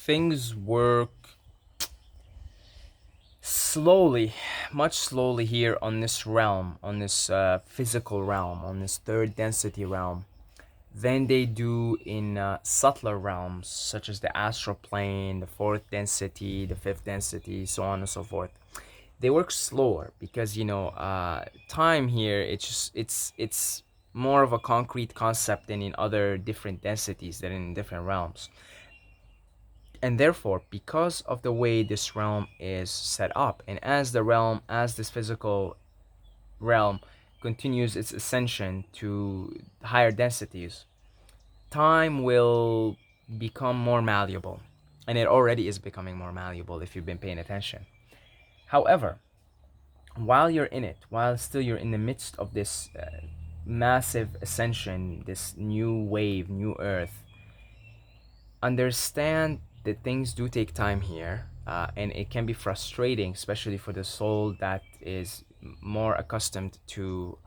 things work slowly, much slowly here on this realm, on this physical realm, on this third density realm, than they do in subtler realms such as the astral plane, the fourth density, the fifth density, so on and so forth. They work slower because time here, it's more of a concrete concept than in other different densities, than in different realms. And therefore, because of the way this realm is set up, and as this physical realm continues its ascension to higher densities, time will become more malleable. And it already is becoming more malleable if you've been paying attention. However, while you're in it, while still you're in the midst of this massive ascension, this new wave, new earth, understand that things do take time here, and it can be frustrating, especially for the soul that is more accustomed to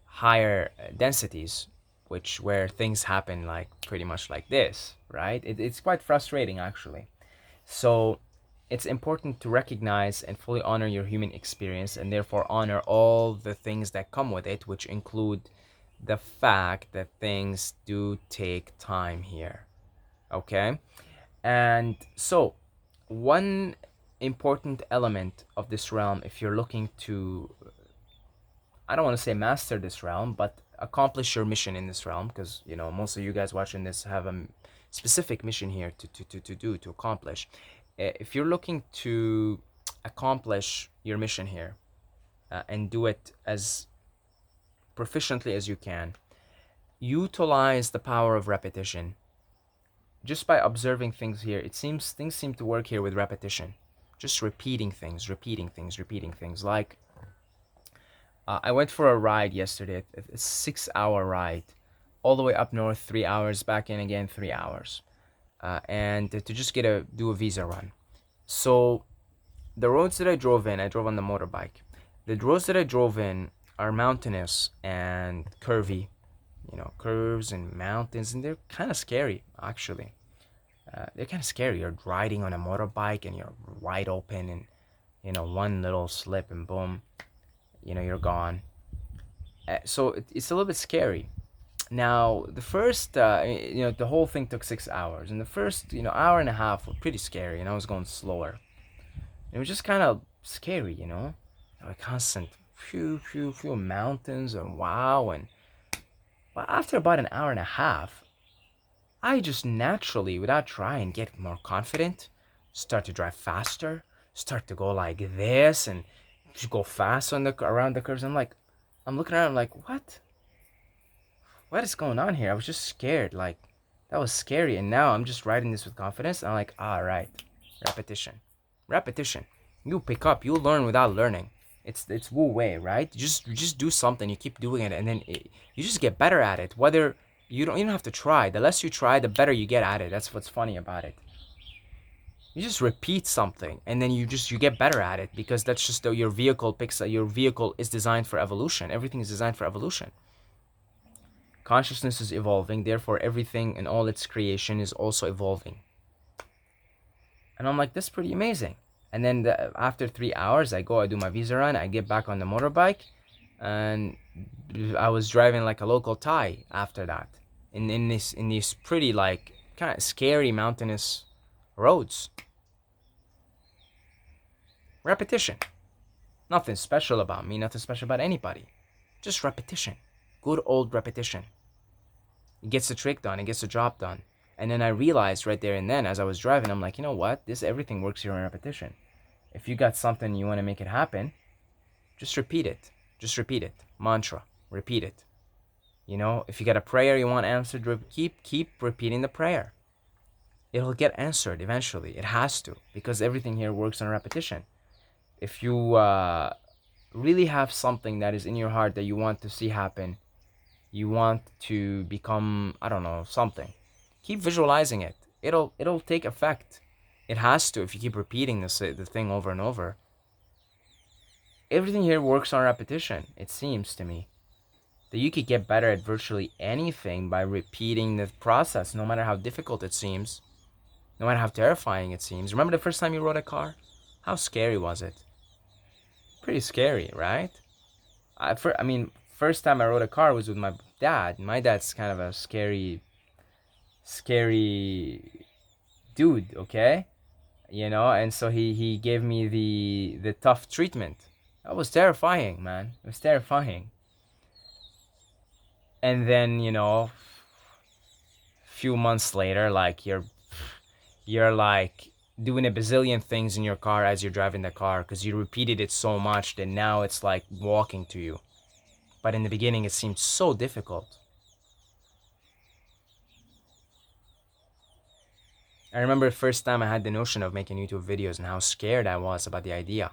higher densities, which where things happen like pretty much like this, right? It's quite frustrating actually. So it's important to recognize and fully honor your human experience, and therefore honor all the things that come with it, which include the fact that things do take time here. Okay? And so, one important element of this realm, if you're looking to, I don't want to say master this realm, but accomplish your mission in this realm, because, most of you guys watching this have a specific mission here to do, to accomplish. If you're looking to accomplish your mission here, and do it as proficiently as you can, utilize the power of repetition. Just by observing things here, it seems things seem to work here with repetition. Just repeating things, repeating things, repeating things. Like, I went for a ride yesterday, a 6 hour ride, all the way up north, 3 hours, back in again, 3 hours, and to just do a visa run. So the roads that I drove on the motorbike. The roads that I drove in are mountainous and curvy, curves and mountains, and they're kind of scary actually. They're kind of scary. You're riding on a motorbike and you're wide open, and one little slip and boom, you're gone. So it's a little bit scary. Now the first, the whole thing took 6 hours, and the first, hour and a half were pretty scary, and I was going slower. It was just kind of scary, like constant few mountains and wow. And but after about an hour and a half, I just naturally, without trying, get more confident, start to drive faster, start to go like this, and just go fast around the curves. I'm looking around, I'm like, what is going on here? I was just scared, like that was scary, and now I'm just riding this with confidence. And I'm like, all right, repetition. You pick up, you learn without learning. It's Wu Wei, right? You just do something, you keep doing it, and then you just get better at it. Whether you don't have to try. The less you try, the better you get at it. That's what's funny about it. You just repeat something, and then you get better at it, because that's just your vehicle picks. Your vehicle is designed for evolution. Everything is designed for evolution. Consciousness is evolving, therefore everything in all its creation is also evolving. And I'm like, that's pretty amazing. And then after 3 hours, I do my visa run, I get back on the motorbike, and I was driving like a local Thai after that, in these pretty, like, kind of scary mountainous roads. Repetition. Nothing special about me, nothing special about anybody. Just repetition. Good old repetition. It gets the trick done, it gets the job done. And then I realized right there and then, as I was driving, I'm like, you know what? Everything works here in repetition. If you got something you want to make it happen, just repeat it. Just repeat it. Mantra. Repeat it. If you got a prayer you want answered, keep repeating the prayer. It'll get answered eventually. It has to, because everything here works on repetition. If you really have something that is in your heart that you want to see happen, you want to become, I don't know, something, keep visualizing it. It'll take effect. It has to, if you keep repeating the thing over and over. Everything here works on repetition, it seems to me. That you could get better at virtually anything by repeating the process, no matter how difficult it seems. no matter how terrifying it seems. Remember the first time you rode a car? How scary was it? Pretty scary, right? I mean, first time I rode a car was with my dad. My dad's kind of a scary dude, okay? You know, and so he gave me the tough treatment. That was terrifying, man. It was terrifying. And then, few months later, like you're like doing a bazillion things in your car as you're driving the car because you repeated it so much that now it's like walking to you. But in the beginning, it seemed so difficult. I remember the first time I had the notion of making YouTube videos and how scared I was about the idea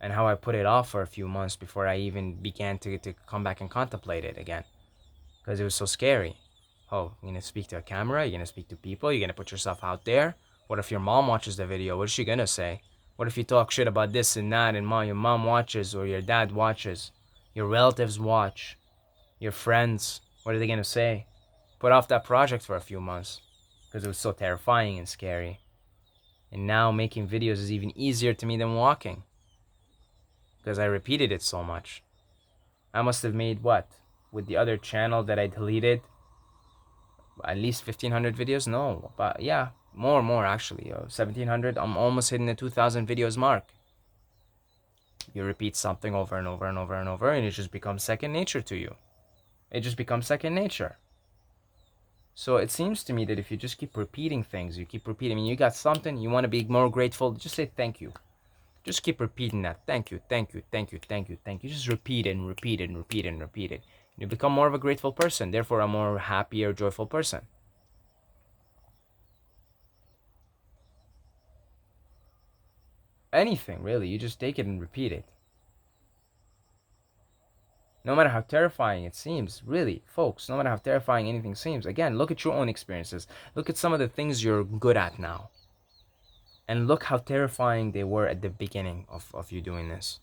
and how I put it off for a few months before I even began to come back and contemplate it again because it was so scary. Oh, you're gonna speak to a camera, you're gonna speak to people, you're gonna put yourself out there. What if your mom watches the video? What is she gonna say? What if you talk shit about this and that and your mom watches or your dad watches, your relatives watch, your friends? What are they gonna say? Put off that project for a few months because it was so terrifying and scary. And now making videos is even easier to me than walking because I repeated it so much. I must have made what? With the other channel that I deleted, at least 1,500 videos? No, but yeah, more actually. 1,700. I'm almost hitting the 2,000 videos mark. You repeat something over and over and over and over, and it just becomes second nature to you. It just becomes second nature. So it seems to me that if you just keep repeating things, you keep repeating, I mean, you got something, you want to be more grateful, just say thank you. Just keep repeating that. Thank you, thank you, thank you, thank you, thank you. Just repeat it and repeat it and repeat it and repeat it. You become more of a grateful person, therefore a more happier, joyful person. Anything, really. You just take it and repeat it. No matter how terrifying it seems, really, folks, no matter how terrifying anything seems, again, look at your own experiences. Look at some of the things you're good at now. And look how terrifying they were at the beginning of you doing this.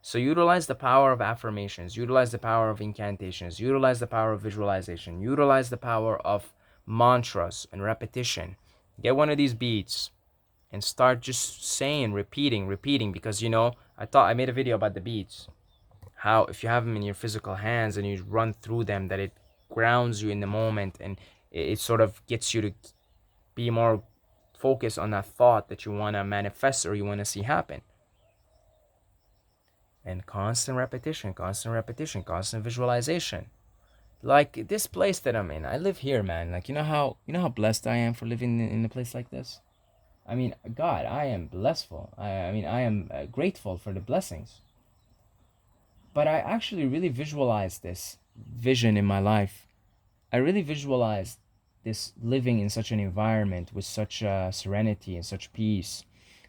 So utilize the power of affirmations, utilize the power of incantations, utilize the power of visualization, utilize the power of mantras and repetition. Get one of these beads and start just saying, repeating, because I made a video about the beads. How if you have them in your physical hands and you run through them, that it grounds you in the moment and it sort of gets you to be more focused on that thought that you want to manifest or you want to see happen. And constant repetition, constant visualization. Like this place that I'm in, I live here, man. Like you know how blessed I am for living in a place like this. I mean, God, I am blessful. I mean, I am grateful for the blessings. But I actually really visualize this vision in my life. I really visualize this living in such an environment with such serenity and such peace,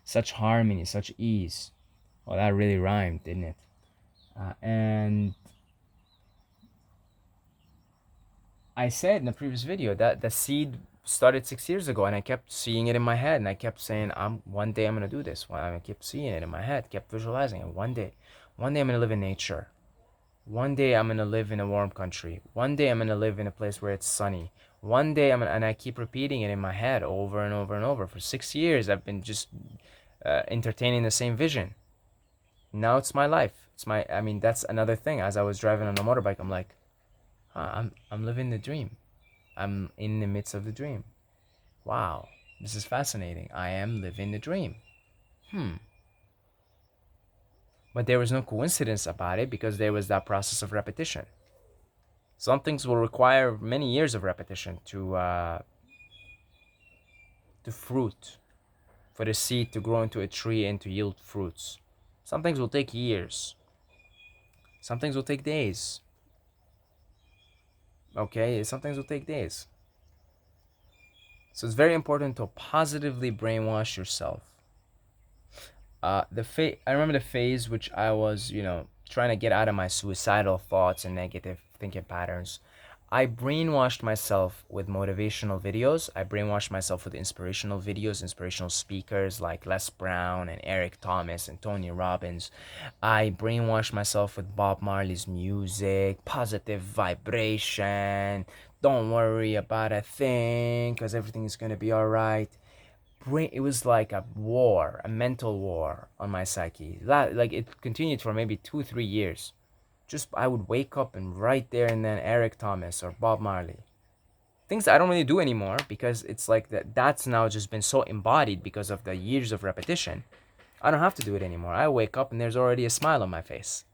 such harmony, such ease. Well, that really rhymed, didn't it? And I said in the previous video that the seed started 6 years ago, and I kept seeing it in my head, and I kept saying, one day I'm gonna do this. Well, I kept seeing it in my head, kept visualizing it. One day I'm gonna live in nature. One day I'm gonna live in a warm country. One day I'm gonna live in a place where it's sunny. One day and I keep repeating it in my head over and over and over. For 6 years, I've been just entertaining the same vision. Now it's my life. I mean, that's another thing. As I was driving on a motorbike, I'm like, I'm living the dream. I'm in the midst of the dream. Wow, this is fascinating. I am living the dream. But there was no coincidence about it because there was that process of repetition. Some things will require many years of repetition to fruit, for the seed to grow into a tree and to yield fruits. Some things will take years. Some things will take days. Okay, some things will take days. So it's very important to positively brainwash yourself. I remember the phase which I was, trying to get out of my suicidal thoughts and negative thinking patterns. I brainwashed myself with motivational videos. I brainwashed myself with inspirational videos, inspirational speakers like Les Brown and Eric Thomas and Tony Robbins. I brainwashed myself with Bob Marley's music, positive vibration, don't worry about a thing because everything is going to be all right. It was like a war, a mental war on my psyche. Like it continued for maybe 2-3 years. Just I would wake up and right there and then Eric Thomas or Bob Marley. Things that I don't really do anymore because it's like that's now just been so embodied because of the years of repetition. I don't have to do it anymore. I wake up and there's already a smile on my face,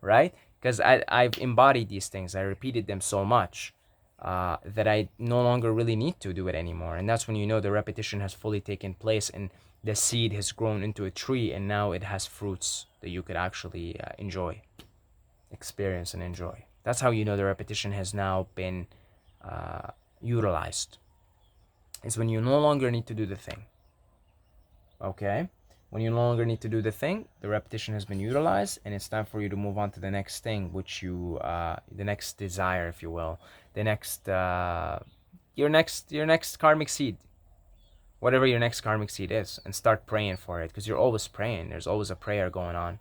right? Because I've embodied these things. I repeated them so much that I no longer really need to do it anymore. And that's when you know the repetition has fully taken place and the seed has grown into a tree and now it has fruits that you could actually enjoy, experience, and enjoy. That's how you know the repetition has now been utilized. It's when you no longer need to do the thing. Okay? When you no longer need to do the thing, the repetition has been utilized, and it's time for you to move on to the next thing, which the next desire, if you will, the next, your next karmic seed, whatever your next karmic seed is, and start praying for it, because you're always praying. There's always a prayer going on,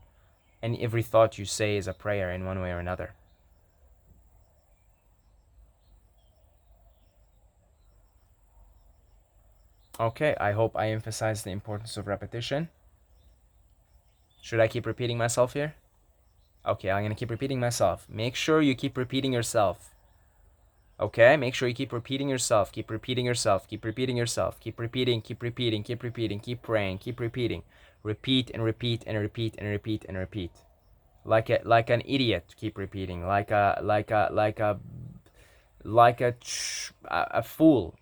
and every thought you say is a prayer in one way or another. Okay, I hope I emphasize the importance of repetition. Should I keep repeating myself here? Okay, I'm gonna keep repeating myself. Make sure you keep repeating yourself. Okay, make sure you keep repeating yourself. Keep repeating yourself. Keep repeating yourself. Keep repeating. Keep repeating. Keep repeating. Keep praying. Keep repeating. Repeat and repeat and repeat and repeat and repeat. Like an idiot. Keep repeating. Like a fool.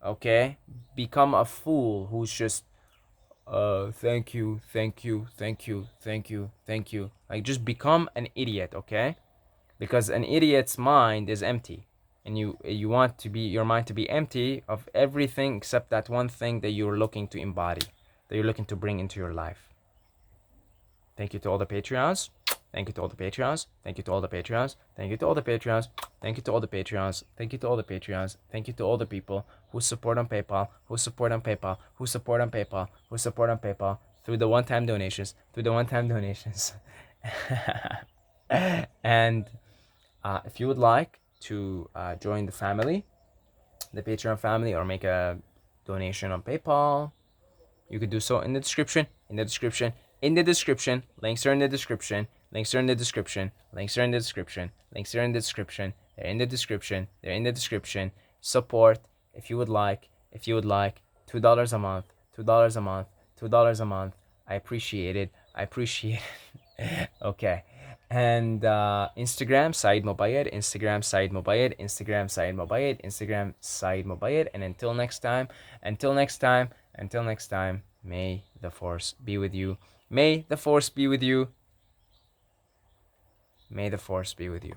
Okay, become a fool who's just thank you, thank you, thank you, thank you, thank you. Like just become an idiot, okay? Because an idiot's mind is empty, and you want to be your mind to be empty of everything except that one thing that you're looking to embody, that you're looking to bring into your life. Thank you to all the Patreons. Thank you to all the Patreons. Thank you to all the Patreons. Thank you to all the Patreons. Thank you to all the Patreons. Thank you to all the Patreons. Thank you to all the people who support on PayPal, who support on PayPal, who support on PayPal, who support on PayPal through the one-time donations, and if you would like to join the family, the Patreon family, or make a donation on PayPal, you could do so in the description, in the description. Links are in the description. Links are in the description. Links are in the description. Links are in the description. They're in the description. They're in the description. Support if you would like. If you would like $2 a month. $2 a month. $2 a month. I appreciate it. I appreciate it. Okay. And Instagram Said Mobayed, Instagram Said Mobayed, Instagram Said Mobayed, Instagram Said Mobayed. And until next time, until next time, until next time, may the force be with you. May the force be with you. May the force be with you.